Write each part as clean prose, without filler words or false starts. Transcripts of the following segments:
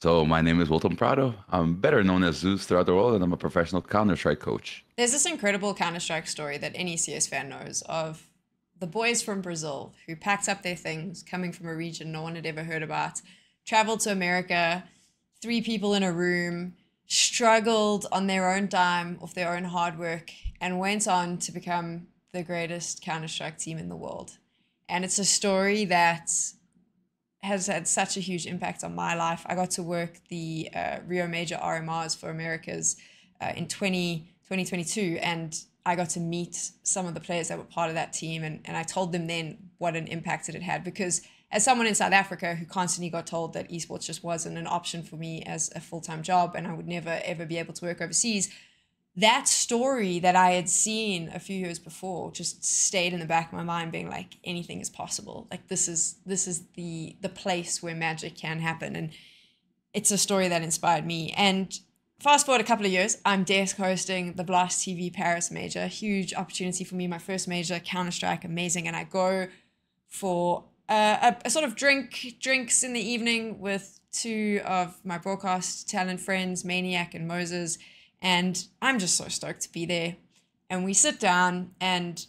So my name is Wilton Prado. I'm better known as Zeus throughout the world, and I'm a professional Counter-Strike coach. There's this incredible Counter-Strike story that any CS fan knows of the boys from Brazil who packed up their things, coming from a region no one had ever heard about, traveled to America, three people in a room, struggled on their own dime, off their own hard work, and went on to become the greatest Counter-Strike team in the world. And it's a story that has had such a huge impact on my life. I got to work the Rio Major RMRs for Americas in 2022, and I got to meet some of the players that were part of that team, and I told them then what an impact it had had, because as someone in South Africa who constantly got told that esports just wasn't an option for me as a full-time job and I would never ever be able to work overseas, that story that I had seen a few years before just stayed in the back of my mind, being like, anything is possible. Like this is the place where magic can happen. And it's a story that inspired me. And fast forward a couple of years, I'm desk hosting the Blast TV Paris major. Huge opportunity for me. My first major, Counter-Strike, amazing. And I go for a sort of drinks in the evening with two of my broadcast talent friends, Maniac and Moses. And I'm just so stoked to be there. And we sit down, and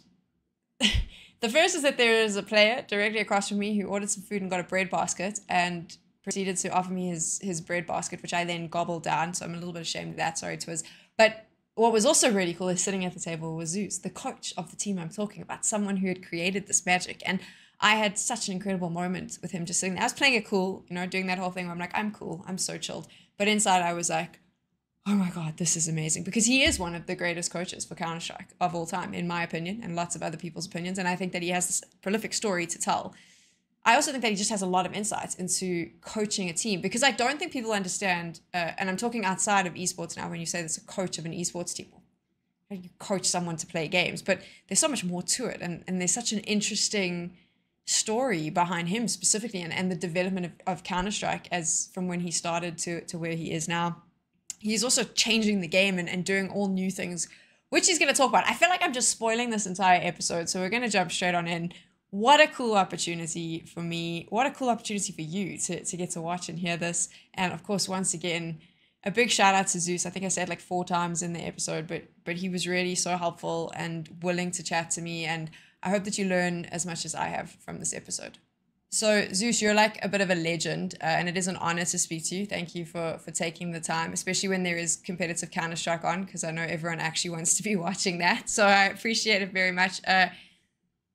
the first is that there is a player directly across from me who ordered some food and got a bread basket and proceeded to offer me his bread basket, which I then gobbled down. So I'm a little bit ashamed of that. Sorry, Twiz. But what was also really cool is sitting at the table was Zeus, the coach of the team I'm talking about, someone who had created this magic. And I had such an incredible moment with him just sitting there. I was playing it cool, doing that whole thing where I'm like, I'm cool, I'm so chilled. But inside I was like, oh my God, this is amazing, because he is one of the greatest coaches for Counter-Strike of all time, in my opinion, and lots of other people's opinions. And I think that he has this prolific story to tell. I also think that he just has a lot of insights into coaching a team, because I don't think people understand, and I'm talking outside of esports now, when you say there's a coach of an esports team, you coach someone to play games, but there's so much more to it. And there's such an interesting story behind him specifically, and the development of Counter-Strike as from when he started to where he is now. He's also changing the game and doing all new things, which he's going to talk about. I feel like I'm just spoiling this entire episode, so we're going to jump straight on in. What a cool opportunity for me. What a cool opportunity for you to get to watch and hear this. And of course, once again, a big shout out to Zeus. I think I said like 4 times in the episode, but he was really so helpful and willing to chat to me. And I hope that you learn as much as I have from this episode. So Zeus, you're like a bit of a legend, and it is an honor to speak to you. Thank you for taking the time, especially when there is competitive Counter-Strike on, because I know everyone actually wants to be watching that. So I appreciate it very much.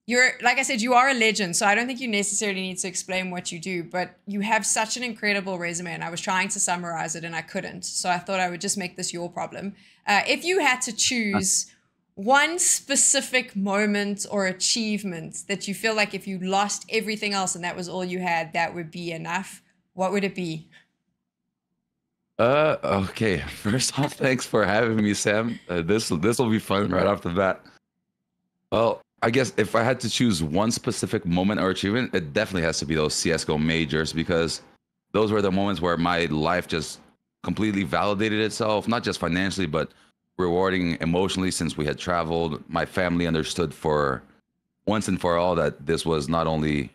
You're, like I said, you are a legend, so I don't think you necessarily need to explain what you do, but you have such an incredible resume, and I was trying to summarize it and I couldn't. So I thought I would just make this your problem. If you had to choose one specific moment or achievement that you feel like if you lost everything else and that was all you had, that would be enough, what would it be? Okay. First off, thanks for having me, Sam. This will be fun right off the bat. Well, I guess if I had to choose one specific moment or achievement, it definitely has to be those CSGO majors, because those were the moments where my life just completely validated itself, not just financially, but rewarding emotionally, since we had traveled. My family understood for once and for all that this was not only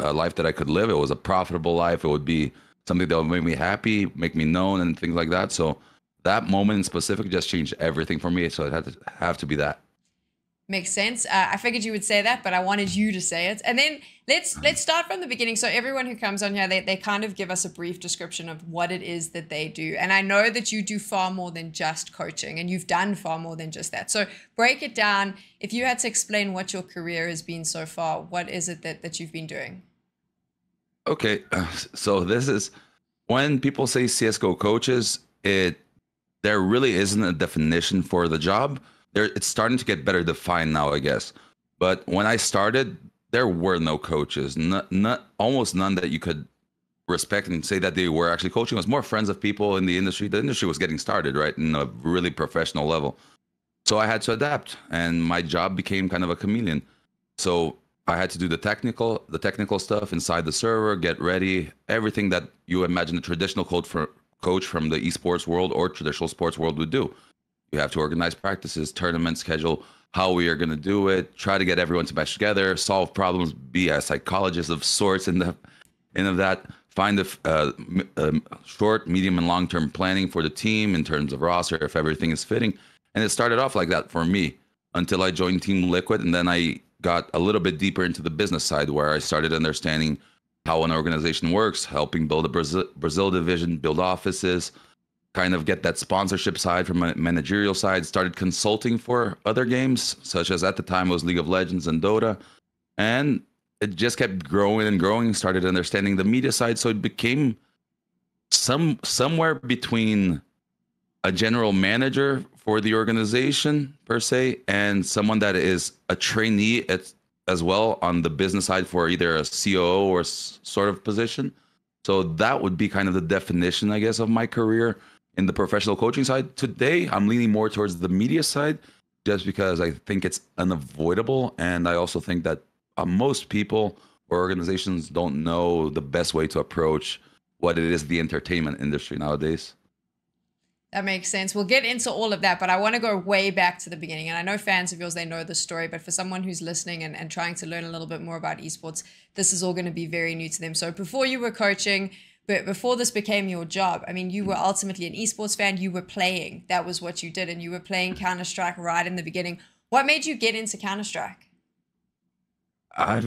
a life that I could live, it was a profitable life. It would be something that would make me happy, make me known, and things like that. So that moment in specific just changed everything for me. So it had to have to be that. Makes sense. I figured you would say that, but I wanted you to say it. And then let's start from the beginning. So everyone who comes on here, they kind of give us a brief description of what it is that they do. And I know that you do far more than just coaching, and you've done far more than just that. So break it down. If you had to explain what your career has been so far, what is it that you've been doing? Okay, so this is when people say CSGO coaches, there really isn't a definition for the job. It's starting to get better defined now, I guess. But when I started, there were no coaches, almost none that you could respect and say that they were actually coaching. It was more friends of people in the industry. The industry was getting started, right, in a really professional level. So I had to adapt, and my job became kind of a chameleon. So I had to do the technical stuff inside the server, get ready, everything that you imagine a traditional coach from the esports world or traditional sports world would do. You have to organize practices, tournament schedule, how we are going to do it, try to get everyone to mesh together, solve problems, be a psychologist of sorts in that. find the short, medium, and long-term planning for the team in terms of roster, if everything is fitting. And it started off like that for me until I joined Team Liquid, and then I got a little bit deeper into the business side where I started understanding how an organization works, helping build a Brazil division, build offices, kind of get that sponsorship side from a managerial side, started consulting for other games, such as at the time it was League of Legends and Dota. And it just kept growing and growing, started understanding the media side. So it became somewhere between a general manager for the organization per se, and someone that is a trainee as well on the business side for either a COO or sort of position. So that would be kind of the definition, I guess, of my career in the professional coaching side. Today, I'm leaning more towards the media side just because I think it's unavoidable. And I also think that most people or organizations don't know the best way to approach what it is, the entertainment industry nowadays. That makes sense. We'll get into all of that, but I want to go way back to the beginning. And I know fans of yours, they know the story, but for someone who's listening and trying to learn a little bit more about esports, this is all going to be very new to them. So before you were coaching, but before this became your job, I mean, you were ultimately an esports fan. You were playing. That was what you did. And you were playing Counter-Strike right in the beginning. What made you get into Counter-Strike? I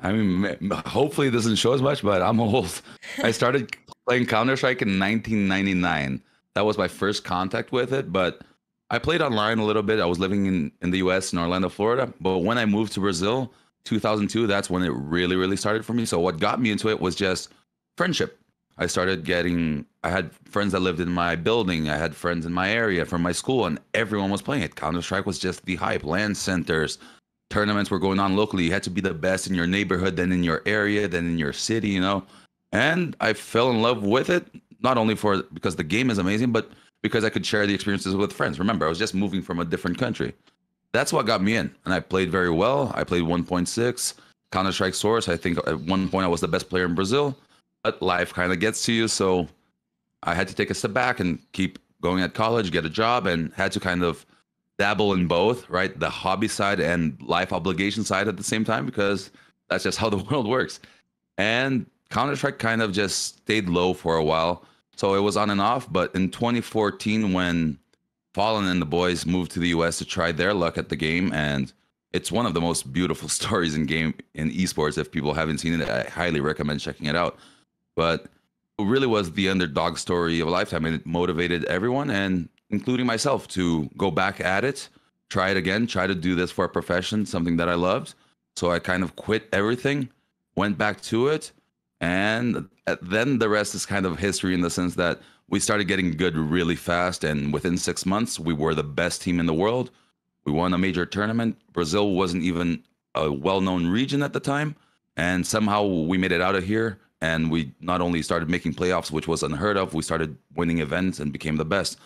mean, hopefully it doesn't show as much, but I'm old. I started playing Counter-Strike in 1999. That was my first contact with it, but I played online a little bit. I was living in the US in Orlando, Florida. But when I moved to Brazil, 2002, that's when it really started for me. So what got me into it was just friendship. I had friends that lived in my building. I had friends in my area from my school, and everyone was playing it. Counter-Strike was just the hype. LAN centers, tournaments were going on locally. You had to be the best in your neighborhood, then in your area, then in your city, you know? And I fell in love with it, not only because the game is amazing, but because I could share the experiences with friends. Remember, I was just moving from a different country. That's what got me in. And I played very well. I played 1.6, Counter-Strike Source. I think at one point I was the best player in Brazil. But life kind of gets to you. So I had to take a step back and keep going at college, get a job, and had to kind of dabble in both, right? The hobby side and life obligation side at the same time, because that's just how the world works. And Counter-Strike kind of just stayed low for a while. So it was on and off. But in 2014, when Fallen and the boys moved to the US to try their luck at the game, and it's one of the most beautiful stories in esports. If people haven't seen it, I highly recommend checking it out. But it really was the underdog story of a lifetime, and it motivated everyone, and including myself, to go back at it, try it again, try to do this for a profession, something that I loved. So I kind of quit everything, went back to it, and then the rest is kind of history in the sense that we started getting good really fast, and within 6 months, we were the best team in the world. We won a major tournament. Brazil wasn't even a well-known region at the time, and somehow we made it out of here. And we not only started making playoffs, which was unheard of, we started winning events and became the best.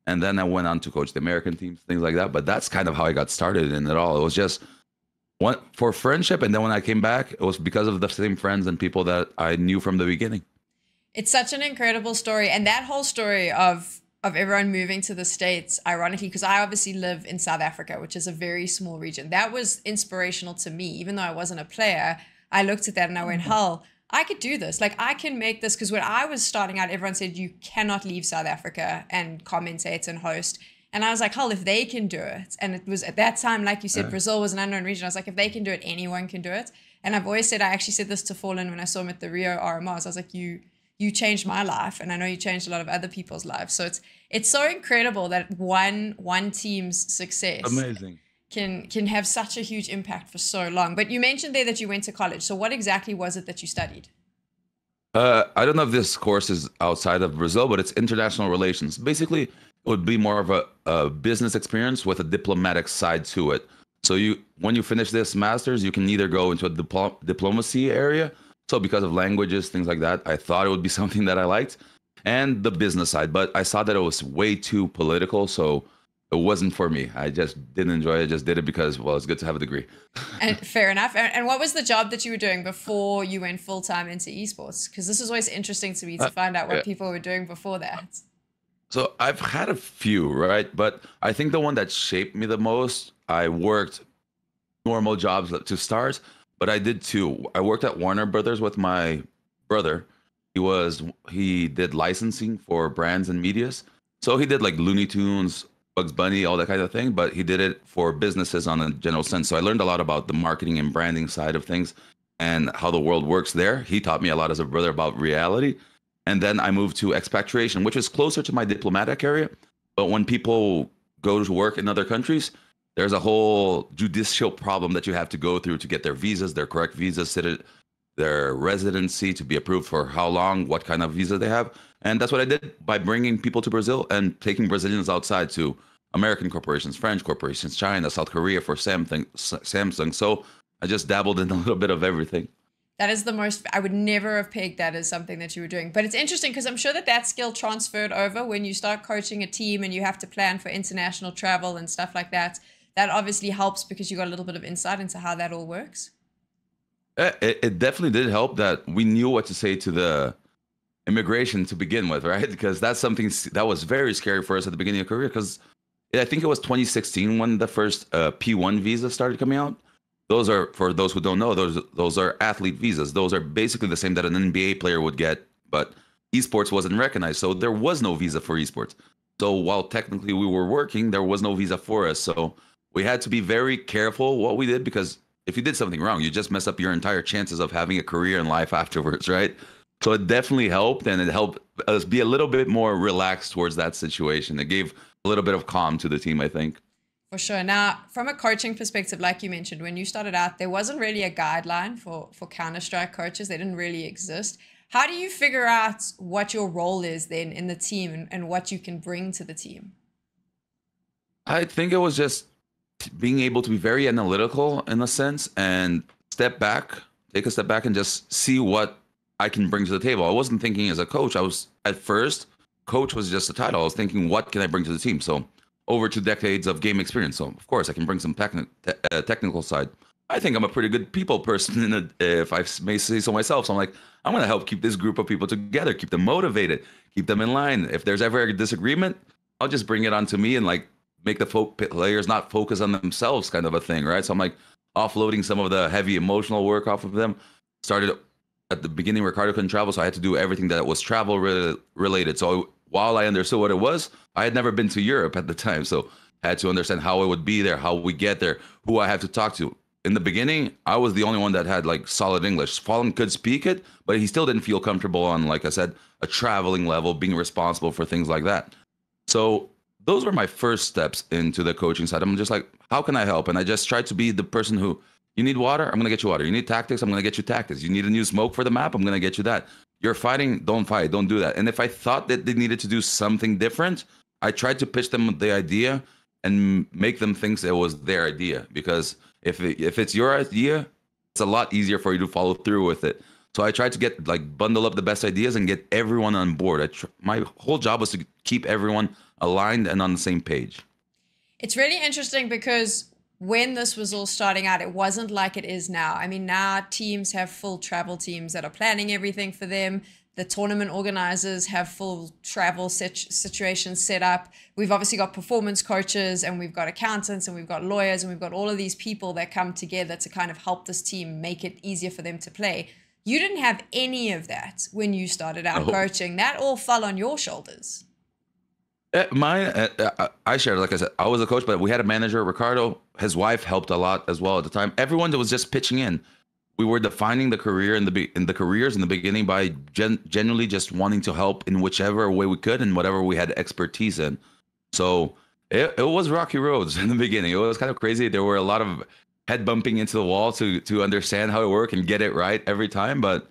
And then I went on to coach the American teams, things like that. But that's kind of how I got started in it all. It was just one for friendship. And then when I came back, it was because of the same friends and people that I knew from the beginning. It's such an incredible story. And that whole story of everyone moving to the States, ironically, because I obviously live in South Africa, which is a very small region. That was inspirational to me. Even though I wasn't a player, I looked at that and I went, hell, I could do this. Like, I can make this. Because when I was starting out, everyone said you cannot leave South Africa and commentate and host. And I was like, hell, if they can do it. And it was at that time, like you said, Brazil was an unknown region. I was like, if they can do it, anyone can do it. And I've always said, I actually said this to Fallen when I saw him at the Rio RMRs. I was like, you changed my life. And I know you changed a lot of other people's lives. So it's so incredible that one team's success Amazing. Can have such a huge impact for so long. But you mentioned there that you went to college. So what exactly was it that you studied? I don't know if this course is outside of Brazil, but it's international relations. Basically, it would be more of a business experience with a diplomatic side to it. So when you finish this master's, you can either go into a diplomacy area. So because of languages, things like that, I thought it would be something that I liked, and the business side. But I saw that it was way too political, so it wasn't for me. I just didn't enjoy it. I just did it because, well, it's good to have a degree. And fair enough. And what was the job that you were doing before you went full-time into esports? Because this is always interesting to me to find out what people were doing before that. So I've had a few, right? But I think the one that shaped me the most, I worked normal jobs to start, but I did two. I worked at Warner Brothers with my brother, He did licensing for brands and medias. So he did like Looney Tunes, Bugs Bunny, all that kind of thing, but he did it for businesses on a general sense. So I learned a lot about the marketing and branding side of things and how the world works there. He taught me a lot as a brother about reality. And then I moved to expatriation, which is closer to my diplomatic area. But when people go to work in other countries, there's a whole judicial problem that you have to go through to get their visas, their correct visas, their residency to be approved for how long, what kind of visa they have. And that's what I did by bringing people to Brazil and taking Brazilians outside to American corporations, French corporations, China, South Korea for Samsung. So I just dabbled in a little bit of everything. That is the most, I would never have pegged that as something that you were doing. But it's interesting because I'm sure that that skill transferred over when you start coaching a team and you have to plan for international travel and stuff like that. That obviously helps because you got a little bit of insight into how that all works. It definitely did help that we knew what to say to the immigration to begin with, right? Because that's something that was very scary for us at the beginning of career. Because I think it was 2016 when the first P1 visa started coming out. Those are, for those who don't know, those are athlete visas. Those are basically the same that an NBA player would get, but esports wasn't recognized, so there was no visa for esports. So while technically we were working, there was no visa for us. So we had to be very careful what we did, because if you did something wrong, you just mess up your entire chances of having a career in life afterwards, right? So it definitely helped, and it helped us be a little bit more relaxed towards that situation. It gave a little bit of calm to the team, I think. For sure. Now, from a coaching perspective, like you mentioned, when you started out, there wasn't really a guideline for Counter-Strike coaches. They didn't really exist. How do you figure out what your role is then in the team and what you can bring to the team? I think it was just being able to be very analytical in a sense and take a step back and just see what I can bring to the table. I wasn't thinking as a coach. At first, coach was just a title. I was thinking, what can I bring to the team? So over 2 decades of game experience. So of course I can bring some technical side. I think I'm a pretty good people person, if I may say so myself. So I'm like, I'm going to help keep this group of people together, keep them motivated, keep them in line. If there's ever a disagreement, I'll just bring it onto me and like make the players not focus on themselves, kind of a thing, right? So I'm like offloading some of the heavy emotional work off of them. Started at the beginning, Ricardo couldn't travel, so I had to do everything that was travel related. So while I understood what it was, I had never been to Europe at the time. So I had to understand how it would be there, how we get there, who I have to talk to. In the beginning, I was the only one that had like solid English. Fallen could speak it, but he still didn't feel comfortable on, like I said, a traveling level, being responsible for things like that. So those were my first steps into the coaching side. I'm just like, how can I help? And I just tried to be the person who, you need water? I'm going to get you water. You need tactics? I'm going to get you tactics. You need a new smoke for the map? I'm going to get you that. You're fighting? Don't fight. Don't do that. And if I thought that they needed to do something different, I tried to pitch them the idea and make them think it was their idea. Because if it's your idea, it's a lot easier for you to follow through with it. So I tried to get like bundle up the best ideas and get everyone on board. My whole job was to keep everyone aligned and on the same page. It's really interesting because when this was all starting out, it wasn't like it is now. I mean, now teams have full travel teams that are planning everything for them. The tournament organizers have full travel situations set up. We've obviously got performance coaches, and we've got accountants, and we've got lawyers, and we've got all of these people that come together to kind of help this team make it easier for them to play. You didn't have any of that when you started out coaching. That all fell on your shoulders. I shared, like I said, I was a coach, but we had a manager, Ricardo. His wife helped a lot as well at the time. Everyone that was just pitching in. We were defining the career in the careers in the beginning by genuinely just wanting to help in whichever way we could and whatever we had expertise in. So it was rocky roads in the beginning. It was kind of crazy. There were a lot of head bumping into the wall to understand how it worked and get it right every time. But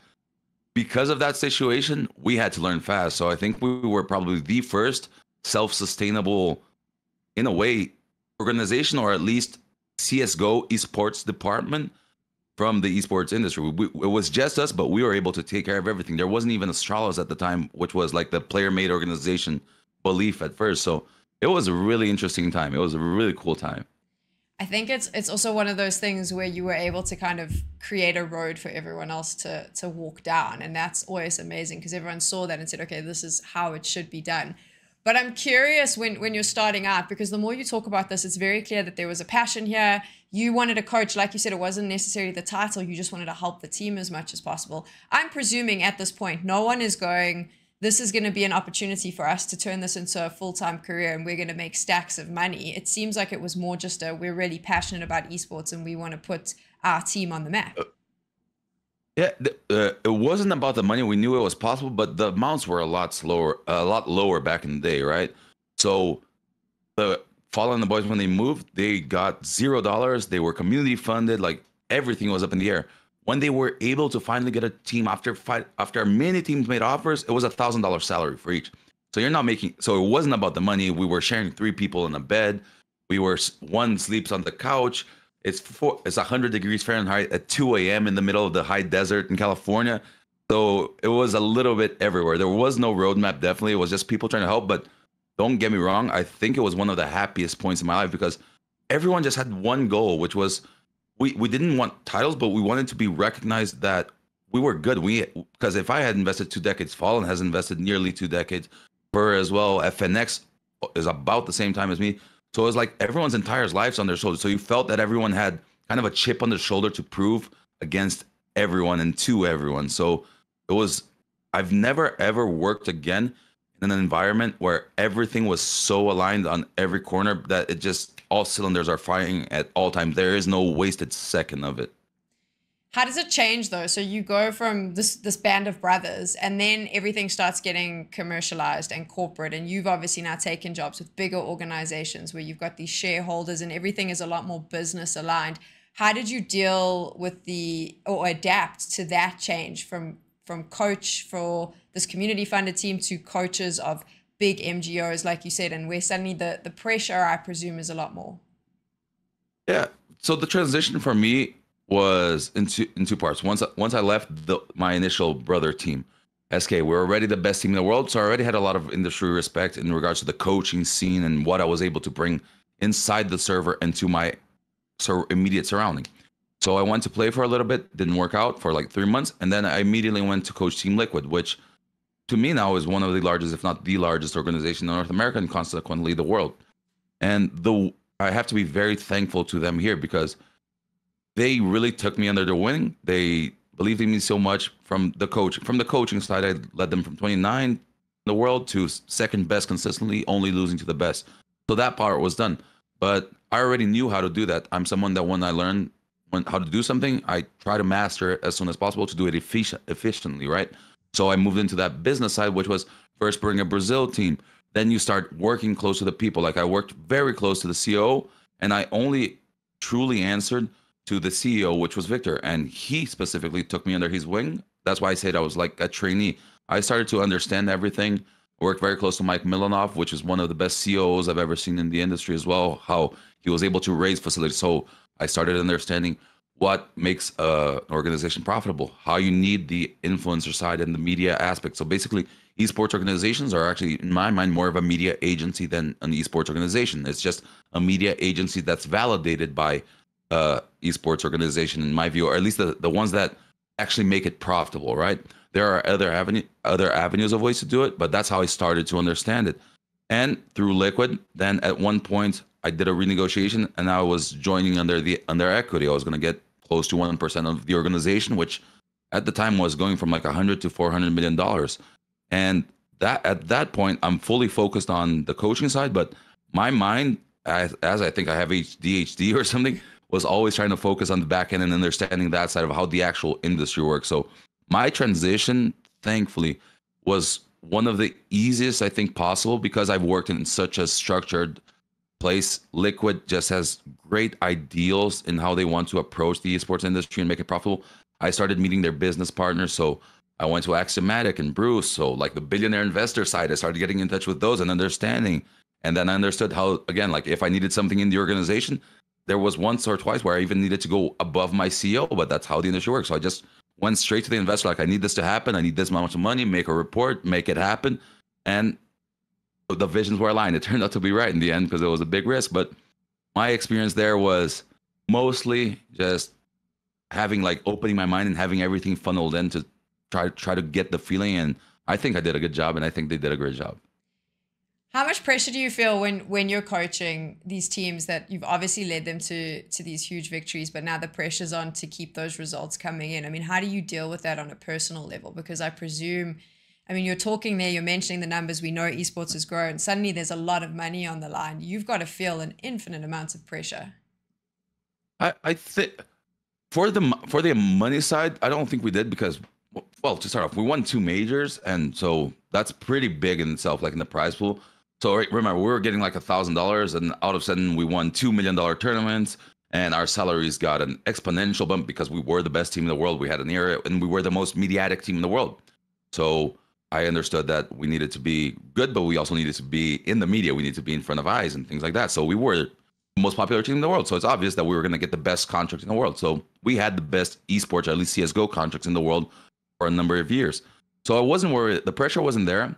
because of that situation, we had to learn fast. So I think we were probably the first self-sustainable, in a way, organization, or at least CSGO esports department from the esports industry. It was just us, but we were able to take care of everything. There wasn't even Astralis at the time, which was like the player-made organization belief at first. So it was a really interesting time. It was a really cool time. I think it's also one of those things where you were able to kind of create a road for everyone else to walk down. And that's always amazing because everyone saw that and said, okay, this is how it should be done. But I'm curious when you're starting out, because the more you talk about this, it's very clear that there was a passion here. You wanted a coach, like you said, it wasn't necessarily the title. You just wanted to help the team as much as possible. I'm presuming at this point, no one is going, this is going to be an opportunity for us to turn this into a full-time career and we're going to make stacks of money. It seems like it was more just we're really passionate about esports and we want to put our team on the map. Yeah, it wasn't about the money. We knew it was possible, but the amounts were a lot lower back in the day, right? So the Fallen the boys, when they moved, they got $0. They were community funded, like everything was up in the air. When they were able to finally get a team after many teams made offers, it was $1,000 salary for each. So you're not making. So it wasn't about the money. We were sharing 3 people in a bed. One sleeps on the couch. It's 100 degrees Fahrenheit at 2 a.m. in the middle of the high desert in California. So it was a little bit everywhere. There was no roadmap. Definitely, it was just people trying to help. But don't get me wrong. I think it was one of the happiest points in my life because everyone just had one goal, which was we didn't want titles, but we wanted to be recognized that we were good. Because if I had invested 2 decades, Fallen has invested nearly 2 decades. Burr as well. FNX is about the same time as me. So it was like everyone's entire lives on their shoulders. So you felt that everyone had kind of a chip on their shoulder to prove against everyone and to everyone. So it was, I've never ever worked again in an environment where everything was so aligned on every corner that it just, all cylinders are firing at all times. There is no wasted second of it. How does it change though? So you go from this band of brothers and then everything starts getting commercialized and corporate, and you've obviously now taken jobs with bigger organizations where you've got these shareholders and everything is a lot more business aligned. How did you deal with or adapt to that change from coach for this community funded team to coaches of big MGOs, like you said, and where suddenly the pressure, I presume, is a lot more? Yeah. So the transition for me was in two parts. Once I left my initial brother team, SK, we were already the best team in the world, so I already had a lot of industry respect in regards to the coaching scene and what I was able to bring inside the server and to my immediate surrounding. So I went to play for a little bit, didn't work out for like 3 months, and then I immediately went to coach Team Liquid, which to me now is one of the largest, if not the largest organization in North America and consequently the world. And I have to be very thankful to them here because they really took me under their wing. They believed in me so much from the coaching side. I led them from 29 in the world to second best consistently, only losing to the best. So that part was done. But I already knew how to do that. I'm someone that when I learn how to do something, I try to master it as soon as possible to do it efficiently, right? So I moved into that business side, which was first bring a Brazil team. Then you start working close to the people. Like I worked very close to the CEO, and I only truly answered to the CEO, which was Victor, and he specifically took me under his wing. That's why I said I was like a trainee. I started to understand everything. Worked very close to Mike Milanov, which is one of the best CEOs I've ever seen in the industry as well, how he was able to raise facilities. So I started understanding what makes an organization profitable, how you need the influencer side and the media aspect. So basically, esports organizations are actually, in my mind, more of a media agency than an esports organization. It's just a media agency that's validated by esports organization, in my view, or at least the ones that actually make it profitable, right? There are other avenues of ways to do it, but that's how I started to understand it. And through Liquid, then at one point I did a renegotiation and I was joining under equity. I was going to get close to 1% of the organization, which at the time was going from like 100 to $400 million. And that at that point, I'm fully focused on the coaching side, but my mind, as I think I have ADHD or something, was always trying to focus on the back end and understanding that side of how the actual industry works. So my transition, thankfully, was one of the easiest I think possible because I've worked in such a structured place. Liquid just has great ideals in how they want to approach the esports industry and make it profitable. I started meeting their business partners. So I went to Axiomatic and Bruce. So like the billionaire investor side, I started getting in touch with those and understanding. And then I understood how, again, like if I needed something in the organization, there was once or twice where I even needed to go above my CEO, but that's how the industry works. So I just went straight to the investor, like, I need this to happen. I need this much money, make a report, make it happen. And the visions were aligned. It turned out to be right in the end because it was a big risk. But my experience there was mostly just having like opening my mind and having everything funneled in to try to get the feeling. And I think I did a good job and I think they did a great job. How much pressure do you feel when you're coaching these teams that you've obviously led them to these huge victories, but now the pressure's on to keep those results coming in? I mean, how do you deal with that on a personal level? Because I presume, I mean, you're talking there, you're mentioning the numbers. We know esports has grown. Suddenly there's a lot of money on the line. You've got to feel an infinite amount of pressure. I think for the money side, I don't think we did because, well, to start off, we won 2 majors, and so that's pretty big in itself, like in the prize pool. So remember, we were getting like $1,000, and out of a sudden we won $2 million tournaments, and our salaries got an exponential bump because we were the best team in the world. We had an era, and we were the most mediatic team in the world. So I understood that we needed to be good, but we also needed to be in the media. We needed to be in front of eyes and things like that. So we were the most popular team in the world. So it's obvious that we were going to get the best contracts in the world. So we had the best esports, or at least CSGO contracts in the world for a number of years. So I wasn't worried. The pressure wasn't there.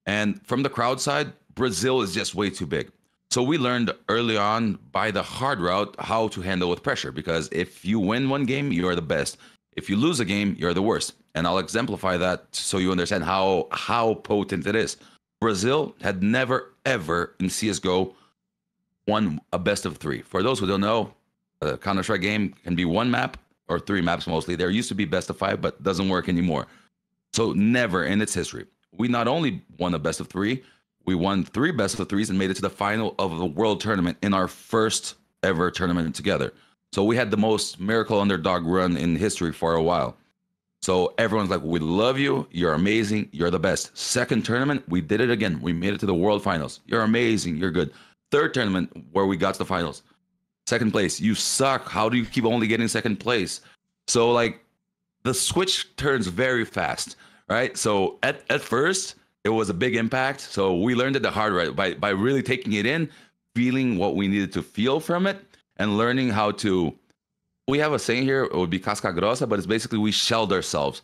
And from the crowd side, Brazil is just way too big. So we learned early on by the hard route how to handle with pressure, because if you win one game, you're the best. If you lose a game, you're the worst. And I'll exemplify that so you understand how potent it is. Brazil had never, ever in CSGO won a best of 3. For those who don't know, a Counter-Strike game can be 1 map or 3 maps mostly. There used to be best of 5, but doesn't work anymore. So never in its history. We not only won a best of 3, we won 3 best of 3s and made it to the final of the world tournament in our first ever tournament together. So we had the most miracle underdog run in history for a while. So everyone's like, we love you. You're amazing. You're the best. Second tournament, we did it again. We made it to the world finals. You're amazing. You're good. Third tournament where we got to the finals. Second place. You suck. How do you keep only getting second place? So like the switch turns very fast, right? So at first it was a big impact. So we learned it the hard way by really taking it in, feeling what we needed to feel from it, and learning how to. We have a saying here, it would be casca grossa, but it's basically we shelled ourselves.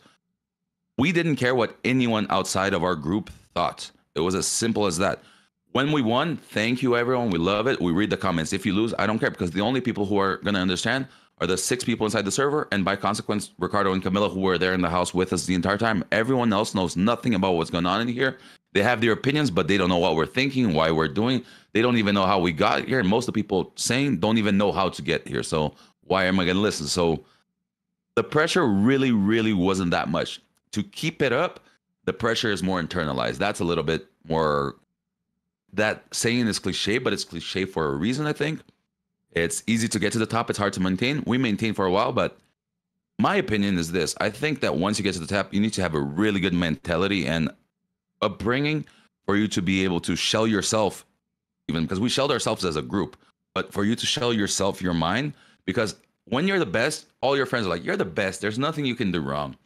We didn't care what anyone outside of our group thought. It was as simple as that. When we won, thank you, everyone. We love it. We read the comments. If you lose, I don't care, because the only people who are going to understand are the 6 people inside the server. And by consequence, Ricardo and Camilla, who were there in the house with us the entire time. Everyone else knows nothing about what's going on in here. They have their opinions, but they don't know what we're thinking, why we're doing. They don't even know how we got here. And most of the people saying don't even know how to get here. So why am I going to listen? So the pressure really, really wasn't that much. To keep it up, the pressure is more internalized. That's a little bit more. That saying is cliche, but it's cliche for a reason, I think. It's easy to get to the top. It's hard to maintain. We maintained for a while, but my opinion is this. I think that once you get to the top, you need to have a really good mentality and upbringing for you to be able to shell yourself, even because we shelled ourselves as a group, but for you to shell yourself, your mind, because when you're the best, all your friends are like, you're the best. There's nothing you can do wrong.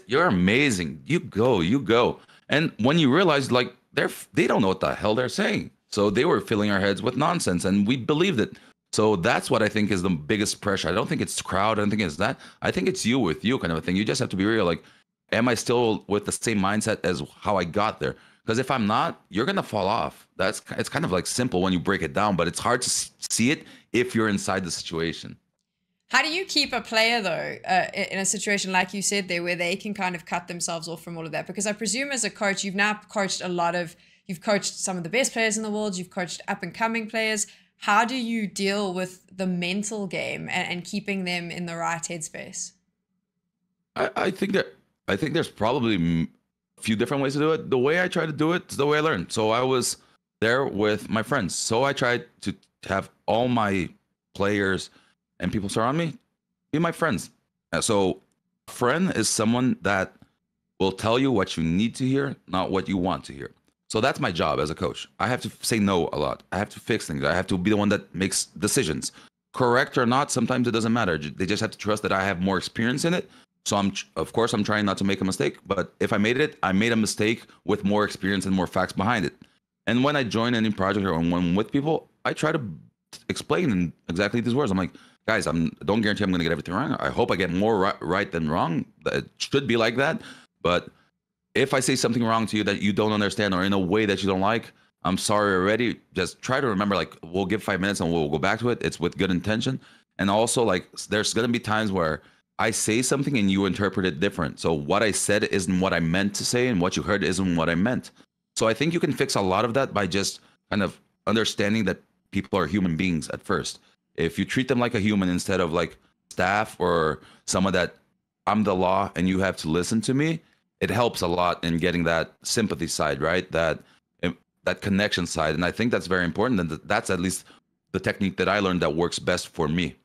You're amazing. You go. And when you realize, like, they don't know what the hell they're saying. So they were filling our heads with nonsense, and we believed it. So that's what I think is the biggest pressure. I don't think it's crowd. I don't think it's that. I think it's you with you kind of a thing. You just have to be real. Like, am I still with the same mindset as how I got there? Because if I'm not, you're going to fall off. It's kind of like simple when you break it down, but it's hard to see it if you're inside the situation. How do you keep a player, though, in a situation like you said there, where they can kind of cut themselves off from all of that? Because I presume as a coach, you've now coached you've coached some of the best players in the world, you've coached up and coming players. How do you deal with the mental game and keeping them in the right headspace? I think there's probably a few different ways to do it. The way I try to do it is the way I learned. So I was there with my friends. So I tried to have all my players and people surround me be my friends. So a friend is someone that will tell you what you need to hear, not what you want to hear. So that's my job as a coach. I have to say no a lot. I have to fix things. I have to be the one that makes decisions. Correct or not, sometimes it doesn't matter. They just have to trust that I have more experience in it. So of course, I'm trying not to make a mistake. But if I made a mistake with more experience and more facts behind it. And when I join any project or when I'm with people, I try to explain in exactly these words. I'm like, guys, don't guarantee I'm going to get everything wrong. I hope I get more right than wrong. It should be like that. But if I say something wrong to you that you don't understand or in a way that you don't like, I'm sorry already. Just try to remember, like, we'll give 5 minutes and we'll go back to it. It's with good intention. And also, like, there's going to be times where I say something and you interpret it different. So what I said isn't what I meant to say, and what you heard isn't what I meant. So I think you can fix a lot of that by just kind of understanding that people are human beings at first. If you treat them like a human instead of like staff or someone that I'm the law and you have to listen to me, it helps a lot in getting that sympathy side, right? That connection side. And I think that's very important. And that's at least the technique that I learned that works best for me.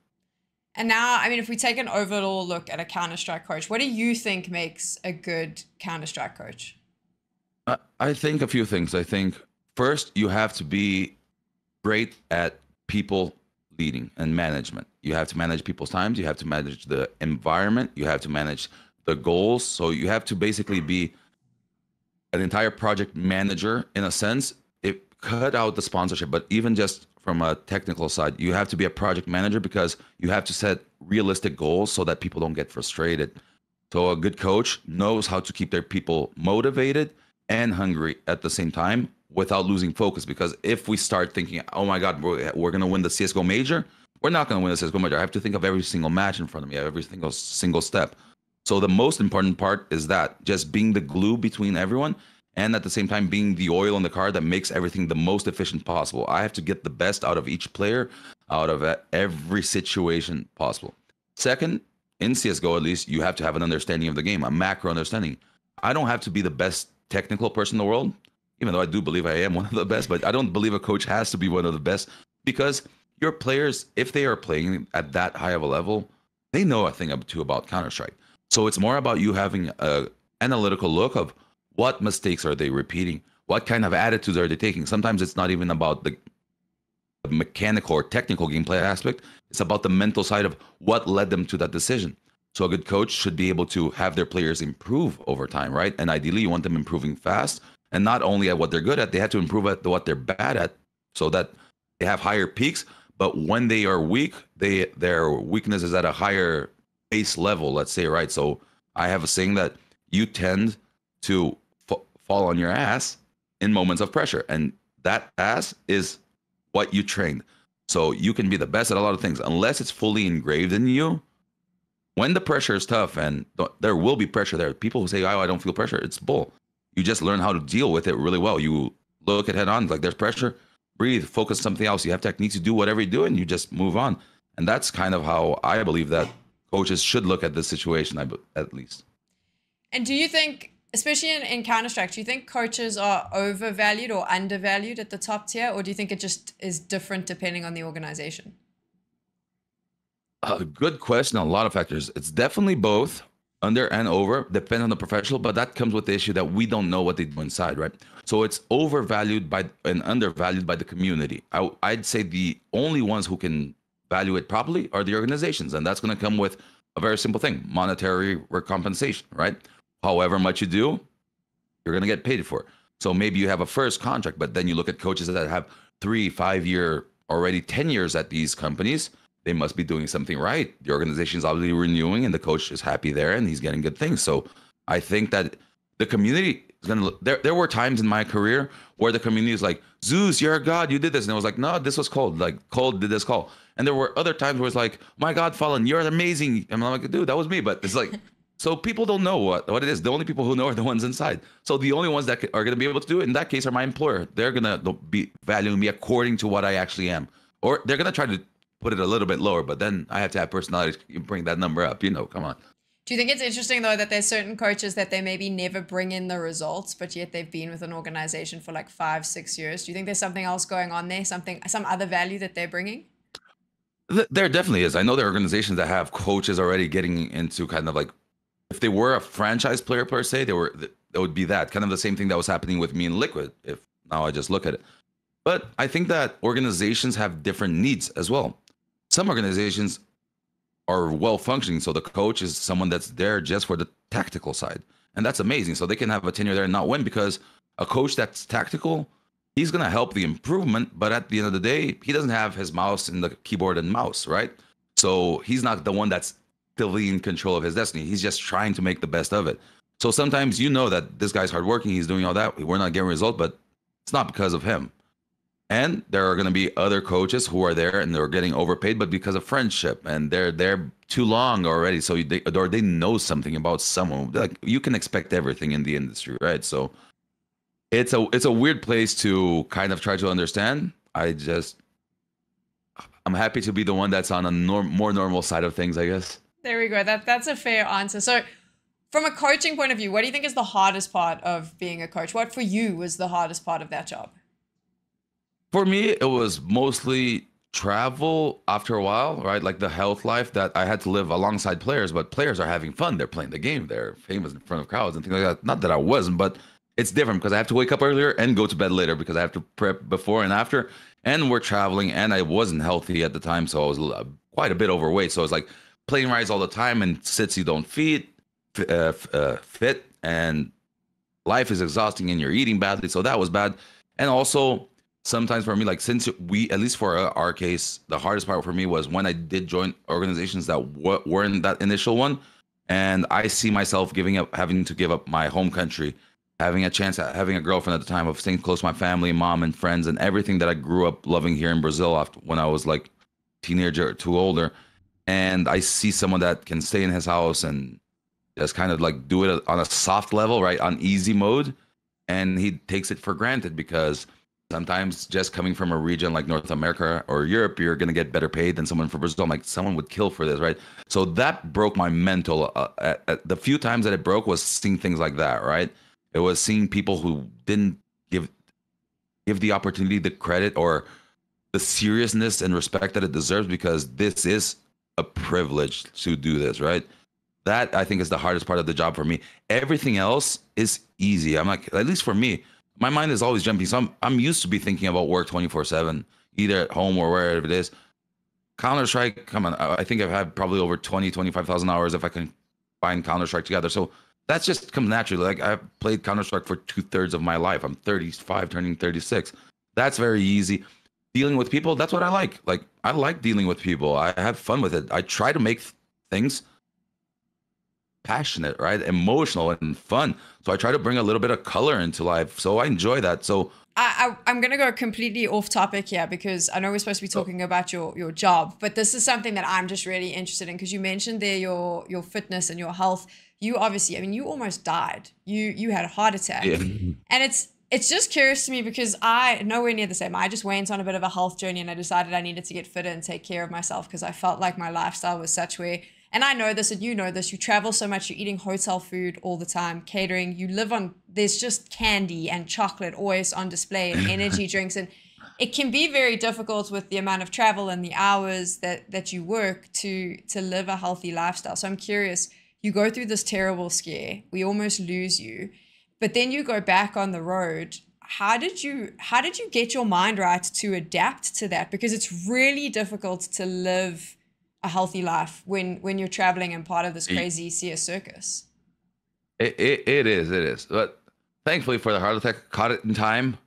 And now, I mean, if we take an overall look at a Counter-Strike coach, what do you think makes a good Counter-Strike coach? I think a few things. I think first, you have to be great at people leading and management. You have to manage people's times. You have to manage the environment. You have to manage the goals. So you have to basically be an entire project manager in a sense. It cut out the sponsorship, but even just from a technical side, you have to be a project manager because you have to set realistic goals so that people don't get frustrated. So a good coach knows how to keep their people motivated and hungry at the same time without losing focus. Because if we start thinking, oh my God, we're going to win the CSGO major, we're not going to win the CSGO major. I have to think of every single match in front of me, every single step. So the most important part is that just being the glue between everyone and at the same time being the oil in the car that makes everything the most efficient possible. I have to get the best out of each player, out of every situation possible. Second, in CSGO at least, you have to have an understanding of the game, a macro understanding. I don't have to be the best technical person in the world, even though I do believe I am one of the best, but I don't believe a coach has to be one of the best because your players, if they are playing at that high of a level, they know a thing or two about Counter-Strike. So it's more about you having an analytical look of what mistakes are they repeating? What kind of attitudes are they taking? Sometimes it's not even about the mechanical or technical gameplay aspect. It's about the mental side of what led them to that decision. So a good coach should be able to have their players improve over time, right? And ideally, you want them improving fast and not only at what they're good at, they have to improve at what they're bad at so that they have higher peaks. But when they are weak, their weakness is at a higher base level, let's say, right? So I have a saying that you tend to fall on your ass in moments of pressure. And that ass is what you trained. So you can be the best at a lot of things. Unless it's fully engraved in you, when the pressure is tough, and there will be pressure there. People who say, oh, I don't feel pressure, it's bull. You just learn how to deal with it really well. You look at head on, like there's pressure, breathe, focus on something else. You have techniques to do whatever you do, and you just move on. And that's kind of how I believe that coaches should look at this situation, at least. And do you think, especially in Counter-Strike, do you think coaches are overvalued or undervalued at the top tier? Or do you think it just is different depending on the organization? A good question. A lot of factors. It's definitely both under and over, depends on the professional, but that comes with the issue that we don't know what they do inside, right? So it's overvalued by and undervalued by the community. I'd say the only ones who can value it properly are the organizations. And that's going to come with a very simple thing, monetary recompensation, right? However much you do, you're going to get paid for it. So maybe you have a first contract, but then you look at coaches that have 3, 5 year, already 10 years at these companies. They must be doing something right. The organization is obviously renewing and the coach is happy there and he's getting good things. So I think that the community is going to, there were times in my career where the community is like, Zeuss, you're a god, you did this. And I was like, no, this was Cold. Like Cold did this call. And there were other times where it's like, my God, Fallen, you're amazing. And I'm like, dude, that was me. But it's like, so people don't know what it is. The only people who know are the ones inside. So the only ones that are going to be able to do it in that case are my employer. They're going to be valuing me according to what I actually am. Or they're going to try to put it a little bit lower, but then I have to have personality to bring that number up, come on. Do you think it's interesting though that there's certain coaches that they maybe never bring in the results, but yet they've been with an organization for like 5, 6 years? Do you think there's something else going on there? Some other value that they're bringing? There definitely is. I know there are organizations that have coaches already getting into kind of like, if they were a franchise player per se, that would be that kind of the same thing that was happening with me in Liquid. If now I just look at it, but I think that organizations have different needs as well. Some organizations are well functioning, so the coach is someone that's there just for the tactical side, and that's amazing. So they can have a tenure there and not win because a coach that's tactical, he's going to help the improvement, but at the end of the day, he doesn't have his mouse in the keyboard and mouse, right? So he's not the one that's fully in control of his destiny. He's just trying to make the best of it. So sometimes that this guy's hardworking, he's doing all that, we're not getting results, but it's not because of him. And there are going to be other coaches who are there and they're getting overpaid, but because of friendship, and they're there too long already. So they know something about someone. Like you can expect everything in the industry, right? So it's a weird place to kind of try to understand. I'm happy to be the one that's on a more normal side of things, I guess. There we go. That's a fair answer. So, from a coaching point of view, what do you think is the hardest part of being a coach? What for you was the hardest part of that job? For me, it was mostly travel after a while, right? Like the health life that I had to live alongside players, but players are having fun. They're playing the game. They're famous in front of crowds and things like that. Not that I wasn't, but it's different because I have to wake up earlier and go to bed later because I have to prep before and after. And we're traveling, and I wasn't healthy at the time, so I was quite a bit overweight. So it's like plane rides all the time and sits you don't fit, and life is exhausting, and you're eating badly. So that was bad. And also, sometimes for me, like since we, at least for our case, the hardest part for me was when I did join organizations that weren't that initial one, and I see myself having to give up my home country, having a chance at having a girlfriend at the time, of staying close to my family, mom and friends, and everything that I grew up loving here in Brazil after when I was like teenager to older. And I see someone that can stay in his house and just kind of like do it on a soft level, right, on easy mode, and he takes it for granted because sometimes just coming from a region like North America or Europe, you're going to get better paid than someone from Brazil. I'm like, someone would kill for this, right? So that broke my mental. The few times that it broke was seeing things like that, right? It was seeing people who didn't give the opportunity, the credit, or the seriousness and respect that it deserves, because this is a privilege to do this, right? That I think is the hardest part of the job for me. Everything else is easy. I'm like, at least for me, my mind is always jumping. So I'm used to be thinking about work 24/7, either at home or wherever it is. Counter-Strike, come on. I think I've had probably over 25,000 hours if I can find Counter-Strike together. So that's just comes naturally. Like I've played Counter-Strike for 2/3 of my life. I'm 35, turning 36. That's very easy. Dealing with people, that's what I like. Like I like dealing with people. I have fun with it. I try to make things passionate, right? Emotional and fun. So I try to bring a little bit of color into life. So I enjoy that. So I'm going to go completely off topic here because I know we're supposed to be talking about your job, but this is something that I'm just really interested in because you mentioned there your fitness and your health. You obviously, I mean, you almost died. You had a heart attack, yeah. and it's just curious to me because I nowhere near the same. I just went on a bit of a health journey and I decided I needed to get fitter and take care of myself because I felt like my lifestyle was such where. And I know this, and you know this, you travel so much, you're eating hotel food all the time, catering, you live on, there's just candy and chocolate always on display and energy drinks. And it can be very difficult with the amount of travel and the hours that you work to live a healthy lifestyle. So I'm curious, you go through this terrible scare, we almost lose you, but then you go back on the road. How did you get your mind right to adapt to that? Because it's really difficult to live a healthy life when you're traveling and part of this crazy CS circus. It is. But thankfully for the heart attack, caught it in time.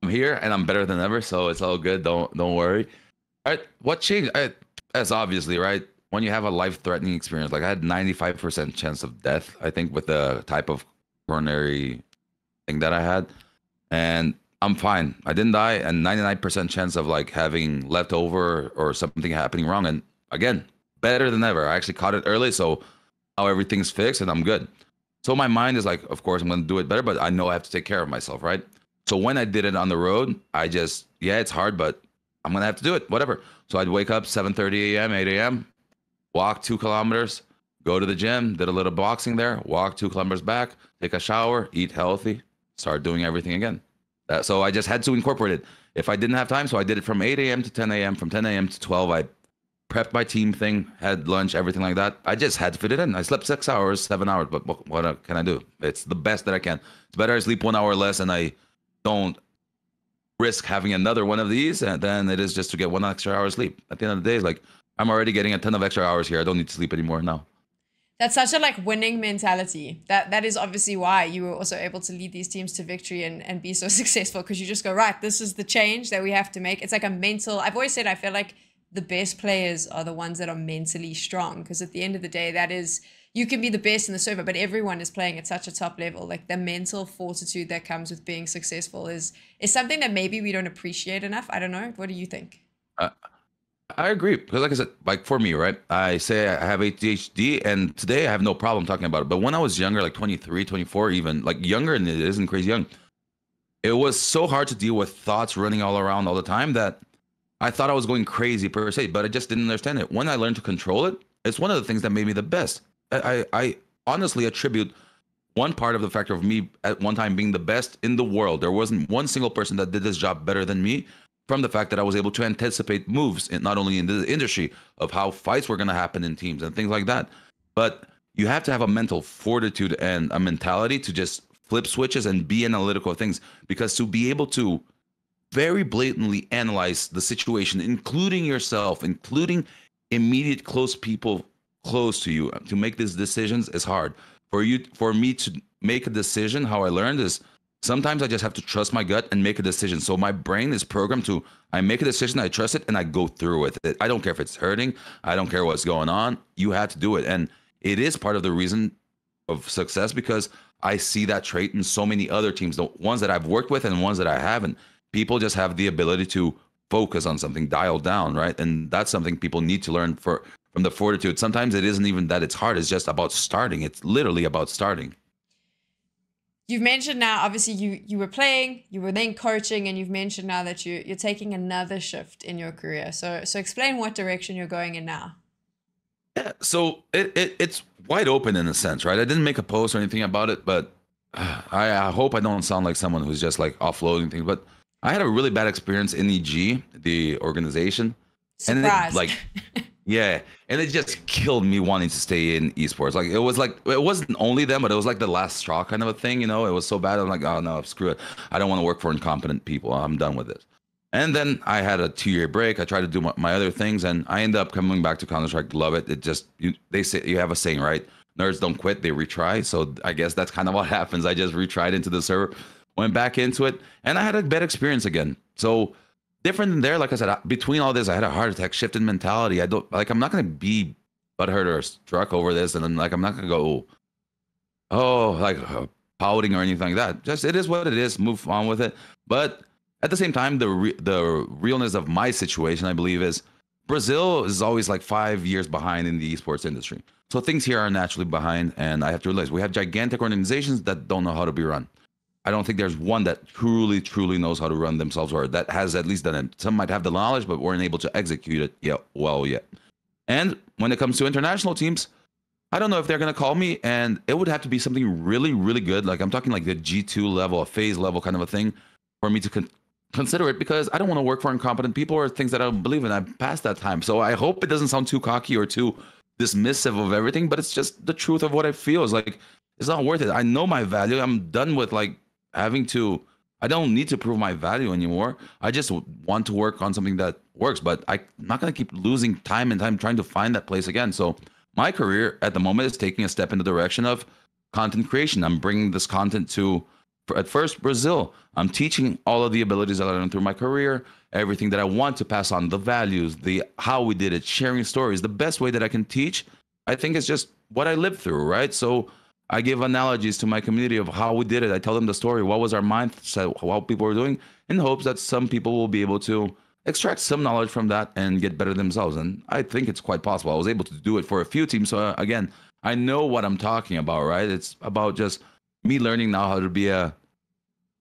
I'm here and I'm better than ever, so it's all good. Don't worry. All right, what changed? As obviously, right? When you have a life-threatening experience, like I had 95% chance of death, I think, with the type of coronary thing that I had, and I'm fine. I didn't die, and 99% chance of like having leftover or something happening wrong. And again, better than ever. I actually caught it early, so now everything's fixed and I'm good. So my mind is like, of course, I'm going to do it better, but I know I have to take care of myself, right? So when I did it on the road, I just, yeah, it's hard, but I'm going to have to do it, whatever. So I'd wake up 7:30 a.m., 8 a.m., walk 2 kilometers, go to the gym, did a little boxing there, walk 2 kilometers back, take a shower, eat healthy, start doing everything again. So I just had to incorporate it. If I didn't have time, so I did it from 8 a.m. to 10 a.m., from 10 a.m. to 12, I prepped my team thing, had lunch, everything like that. I just had to fit it in. I slept 6 hours, 7 hours, but what can I do? It's the best that I can. It's better I sleep 1 hour less and I don't risk having another one of these than it is just to get 1 extra hour sleep. At the end of the day, like I'm already getting a ton of extra hours here. I don't need to sleep anymore now. That's such a like winning mentality. That is obviously why you were also able to lead these teams to victory and be so successful, because you just go, right, this is the change that we have to make. It's like a mental, I've always said I feel like the best players are the ones that are mentally strong, because at the end of the day, that is, you can be the best in the server, but everyone is playing at such a top level. Like the mental fortitude that comes with being successful is something that maybe we don't appreciate enough. I don't know. What do you think? I agree, because like I said, like for me, right, I say I have ADHD and today I have no problem talking about it. But when I was younger, like 23, 24, even like younger, and it isn't crazy young, it was so hard to deal with thoughts running all around all the time that I thought I was going crazy per se, but I just didn't understand it. When I learned to control it, it's one of the things that made me the best. I honestly attribute one part of the factor of me at one time being the best in the world. There wasn't one single person that did this job better than me, from the fact that I was able to anticipate moves, not only in the industry of how fights were going to happen in teams and things like that, but you have to have a mental fortitude and a mentality to just flip switches and be analytical of things, because to be able to very blatantly analyze the situation, including yourself, including immediate close people close to you, to make these decisions is hard. For me to make a decision, how I learned is sometimes I just have to trust my gut and make a decision. So my brain is programmed to, I make a decision, I trust it, and I go through with it. I don't care if it's hurting. I don't care what's going on. You have to do it. And it is part of the reason of success, because I see that trait in so many other teams, the ones that I've worked with and ones that I haven't. People just have the ability to focus on something, dial down, right? And that's something people need to learn from the fortitude. Sometimes it isn't even that it's hard. It's just about starting. It's literally about starting. You've mentioned now, obviously, you were playing, you were then coaching, and you've mentioned now that you're taking another shift in your career. So explain what direction you're going in now. Yeah, so it's wide open in a sense, right? I didn't make a post or anything about it, but I hope I don't sound like someone who's just like offloading things. But I had a really bad experience in EG, the organization. Surprise. And yeah, and it just killed me wanting to stay in esports. It wasn't only them, but it was like the last straw kind of a thing, you know? It was so bad. I'm like, oh no, screw it. I don't want to work for incompetent people. I'm done with this. And then I had a 2-year break. I tried to do my other things, and I ended up coming back to Counter-Strike. Love it. It just, they say, you have a saying, right? Nerds don't quit, they retry. So I guess that's kind of what happens. I just retried into the server, went back into it, and I had a bad experience again. So different than there, like I said, between all this, I had a heart attack, shifted mentality. I'm not going to be butthurt or struck over this. And then I'm not going to go, pouting or anything like that. Just, it is what it is. Move on with it. But at the same time, the realness of my situation, I believe, is Brazil is always like 5 years behind in the esports industry. So things here are naturally behind. And I have to realize we have gigantic organizations that don't know how to be run. I don't think there's one that truly knows how to run themselves, or that has at least done it. Some might have the knowledge, but weren't able to execute it yet. And when it comes to international teams, I don't know if they're going to call me, and it would have to be something really good. Like I'm talking like the G2 level, a phase level kind of a thing for me to consider it, because I don't want to work for incompetent people or things that I don't believe in. I'm past that time. So I hope it doesn't sound too cocky or too dismissive of everything, but it's just the truth of what I feel. Is like, it's not worth it. I know my value. I'm done with like I don't need to prove my value anymore. I just want to work on something that works, but I'm not going to keep losing time and time trying to find that place again. So my career at the moment is taking a step in the direction of content creation. I'm bringing this content to, at first, Brazil. I'm teaching all of the abilities that I learned through my career, everything that I want to pass on, the values, how we did it, sharing stories. The best way that I can teach, I think, is just what I lived through, right? So I give analogies to my community of how we did it. I tell them the story, what was our mindset, how people were doing, in hopes that some people will be able to extract some knowledge from that and get better themselves. And I think it's quite possible. I was able to do it for a few teams. So again, I know what I'm talking about, right? It's about just me learning now how to be a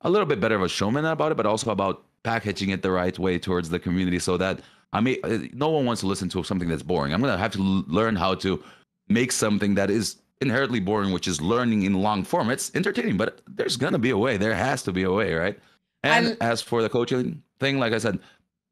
little bit better of a showman about it, but also about packaging it the right way towards the community, so that no one wants to listen to something that's boring. I'm going to have to learn how to make something that is inherently boring, which is learning in long form. It's entertaining, but there's gonna be a way. There has to be a way, right? And as for the coaching thing, like I said,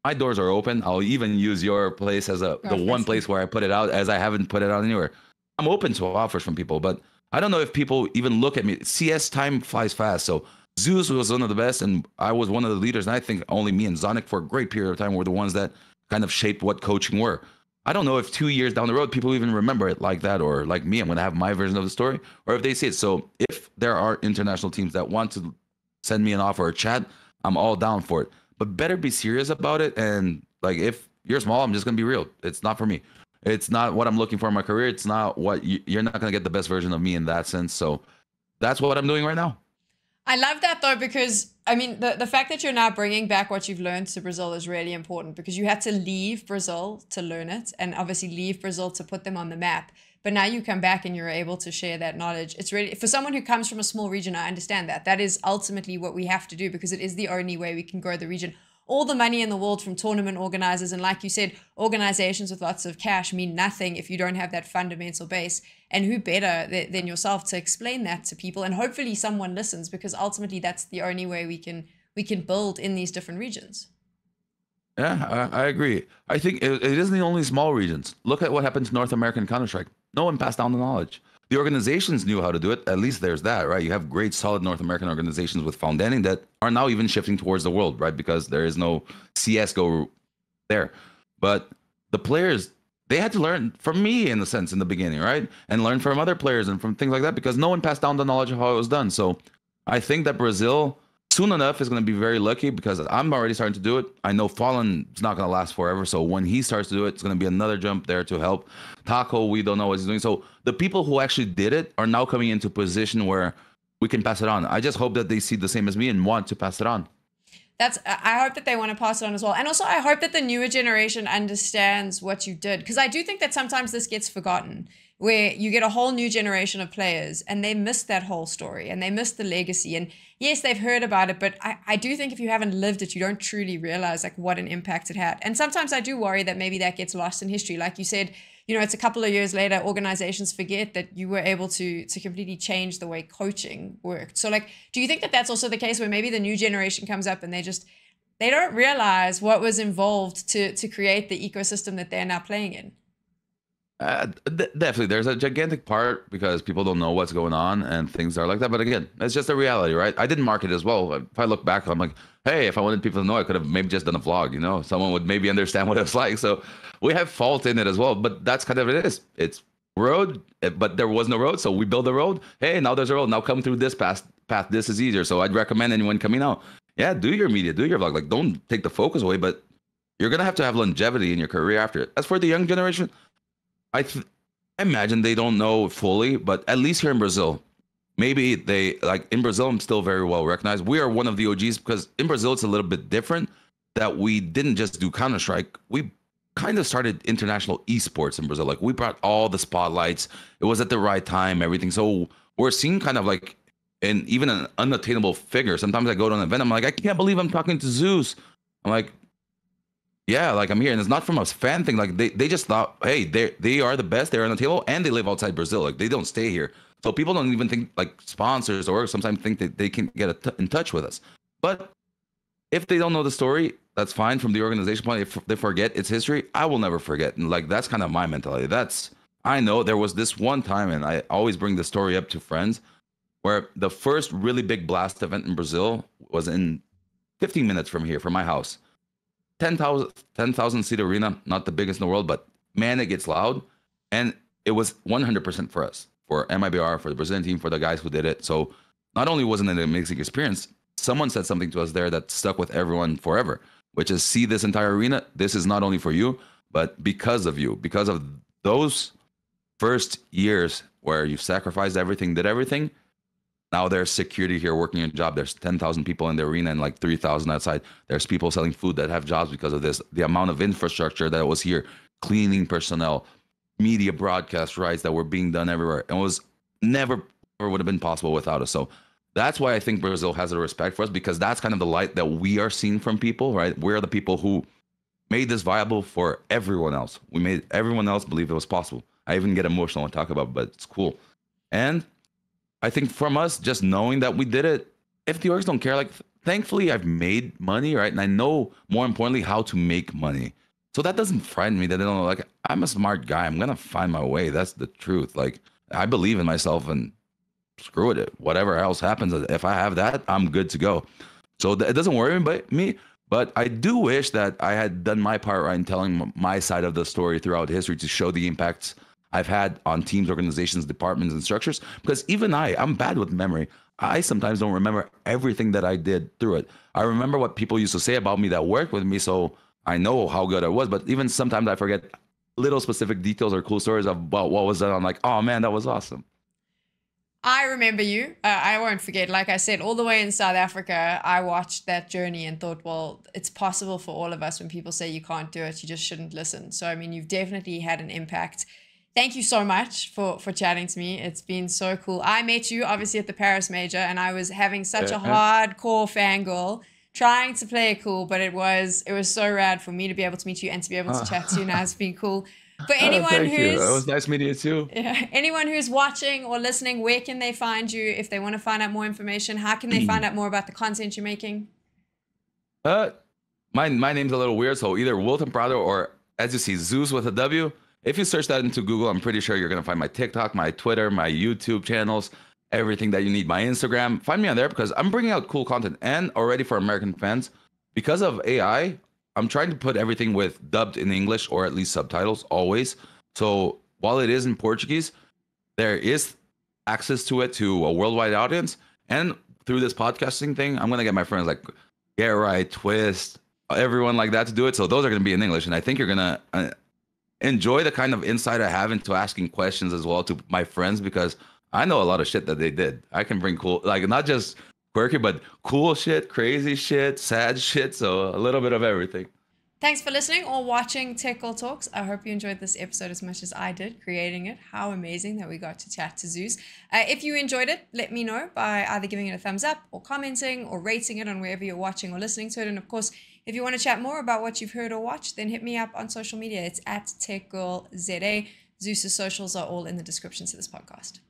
my doors are open. I'll even use your place as the one place where I put it out, as I haven't put it out anywhere. I'm open to offers from people, but I don't know if people even look at me. CS time flies fast. So Zeus was one of the best, and I was one of the leaders. And I think only me and Zonic for a great period of time were the ones that kind of shaped what coaching were. I don't know if 2 years down the road, people even remember it like that, or like me, I'm going to have my version of the story, or if they see it. So if there are international teams that want to send me an offer or chat, I'm all down for it. But better be serious about it. And like, if you're small, I'm just going to be real. It's not for me. It's not what I'm looking for in my career. It's not what you're not going to get the best version of me in that sense. So that's what I'm doing right now. I love that though, because I mean, the fact that you're now bringing back what you've learned to Brazil is really important, because you had to leave Brazil to learn it, and obviously leave Brazil to put them on the map. But now you come back and you're able to share that knowledge. It's really, for someone who comes from a small region, I understand that. That is ultimately what we have to do, because it is the only way we can grow the region. All the money in the world from tournament organizers, and like you said, organizations with lots of cash mean nothing if you don't have that fundamental base. And who better than yourself to explain that to people? And hopefully someone listens, because ultimately that's the only way we can build in these different regions. Yeah, I agree. I think it isn't the only small regions. Look at what happened to North American Counter-Strike. No one passed down the knowledge. The organizations knew how to do it. At least there's that, right? You have great, solid North American organizations with founding that are now even shifting towards the world, right? Because there is no CSGO there. But the players, they had to learn from me, in a sense, in the beginning, right? And learn from other players and from things like that, because no one passed down the knowledge of how it was done. So I think that Brazil, soon enough, is going to be very lucky, because I'm already starting to do it. I know Fallen is not going to last forever. So when he starts to do it, it's going to be another jump there to help. Taco, we don't know what he's doing. So the people who actually did it are now coming into a position where we can pass it on. I just hope that they see the same as me and want to pass it on. I hope that they want to pass it on as well. And also I hope that the newer generation understands what you did. Because I do think that sometimes this gets forgotten, where you get a whole new generation of players and they miss that whole story and they miss the legacy. And yes, they've heard about it, but I do think if you haven't lived it, you don't truly realize like what an impact it had. And sometimes I do worry that maybe that gets lost in history. Like you said, you know, it's a couple of years later, organizations forget that you were able to completely change the way coaching worked. So like, do you think that that's also the case, where maybe the new generation comes up and they don't realize what was involved to create the ecosystem that they're now playing in? Definitely, there's a gigantic part, because people don't know what's going on and things are like that. But again, it's just a reality, right? I didn't market as well. If I look back, I'm like, hey, if I wanted people to know, I could have maybe just done a vlog, you know, someone would maybe understand what it's like. So we have fault in it as well, but that's kind of it is. It's road, but there was no road, so we build a road. Hey, now there's a road. Now come through this path. This is easier. So I'd recommend anyone coming out, yeah, do your media, do your vlog. Like, don't take the focus away, but you're gonna have to have longevity in your career after it. As for the young generation, I imagine they don't know fully, but at least here in Brazil, maybe they, like in Brazil, I'm still very well recognized. We are one of the OGs, because in Brazil, it's a little bit different, that we didn't just do Counter-Strike. We kind of started international esports in Brazil. Like, we brought all the spotlights. It was at the right time, everything. So we're seen kind of like in even an unattainable figure. Sometimes I go to an event, I'm like, I can't believe I'm talking to Zeus. I'm like, yeah, like I'm here, and it's not from a fan thing. Like they just thought, hey, they are the best. They're on the table, and they live outside Brazil. Like, they don't stay here, so people don't even think, like, sponsors or sometimes think that they can get in touch with us. But if they don't know the story, that's fine. From the organization point, if they forget its history, I will never forget. And like, that's kind of my mentality. I know there was this one time, and I always bring the story up to friends, where the first really big blast event in Brazil was in 15 minutes from here, from my house. 10,000 seat arena, not the biggest in the world, but man, it gets loud. And it was 100% for us, for MIBR, for the Brazilian team, for the guys who did it. So not only wasn't it an amazing experience, someone said something to us there that stuck with everyone forever, which is, see this entire arena, this is not only for you, but because of you, because of those first years where you sacrificed everything, did everything. Now there's security here working a job. There's 10,000 people in the arena and like 3,000 outside. There's people selling food that have jobs because of this. The amount of infrastructure that was here, cleaning personnel, media broadcast rights that were being done everywhere. And it was never would have been possible without us. So that's why I think Brazil has a respect for us, because that's kind of the light that we are seeing from people, right? We're the people who made this viable for everyone else. We made everyone else believe it was possible. I even get emotional and talk about it, but it's cool. And I think from us, just knowing that we did it, if the orgs don't care, like, thankfully I've made money, right? And I know, more importantly, how to make money. So that doesn't frighten me, that they don't know, like, I'm a smart guy. I'm going to find my way. That's the truth. Like, I believe in myself, and screw it. Whatever else happens, if I have that, I'm good to go. So it doesn't worry me, but I do wish that I had done my part right in telling my side of the story throughout history to show the impacts I've had on teams, organizations, departments, and structures. Because even I'm bad with memory. I sometimes don't remember everything that I did through it. I remember what people used to say about me that worked with me, so I know how good I was. But even sometimes I forget little specific details or cool stories about what was done. I'm like, oh man, that was awesome. I remember you. I won't forget. Like I said, all the way in South Africa, I watched that journey and thought, well, it's possible for all of us. When people say you can't do it, you just shouldn't listen. So, I mean, you've definitely had an impact. Thank you so much for chatting to me. It's been so cool. I met you obviously at the Paris Major, and I was having such a hardcore fangirl trying to play it cool, but it was so rad for me to be able to meet you and to be able to chat to you. Now it's been cool. For anyone Thank you. It who's was nice meeting you too. yeah, anyone who's watching or listening, where can they find you if they want to find out more information? How can they find out more about the content you're making? My name's a little weird, so either Wilton Prado or, as you see, Zews with a W. If you search that into Google, I'm pretty sure you're gonna find my TikTok, my Twitter, my YouTube channels, everything that you need. My Instagram. Find me on there because I'm bringing out cool content. And already for American fans, because of AI, I'm trying to put everything with dubbed in English or at least subtitles always. So while it is in Portuguese, there is access to it to a worldwide audience. And through this podcasting thing, I'm gonna get my friends like Get Right, Twist, everyone like that to do it. So those are gonna be in English, and I think you're gonna enjoy the kind of insight I have into asking questions as well to my friends, because I know a lot of shit that they did. I can bring cool, like not just quirky, but cool shit, crazy shit, sad shit. So a little bit of everything. Thanks for listening or watching Tech Girl Talks. I hope you enjoyed this episode as much as I did creating it. How amazing that we got to chat to Zeus. If you enjoyed it, let me know by either giving it a thumbs up or commenting or rating it on wherever you're watching or listening to it. And of course, if you want to chat more about what you've heard or watched, then hit me up on social media. It's at TechGirlZA. Zeus's socials are all in the description to this podcast.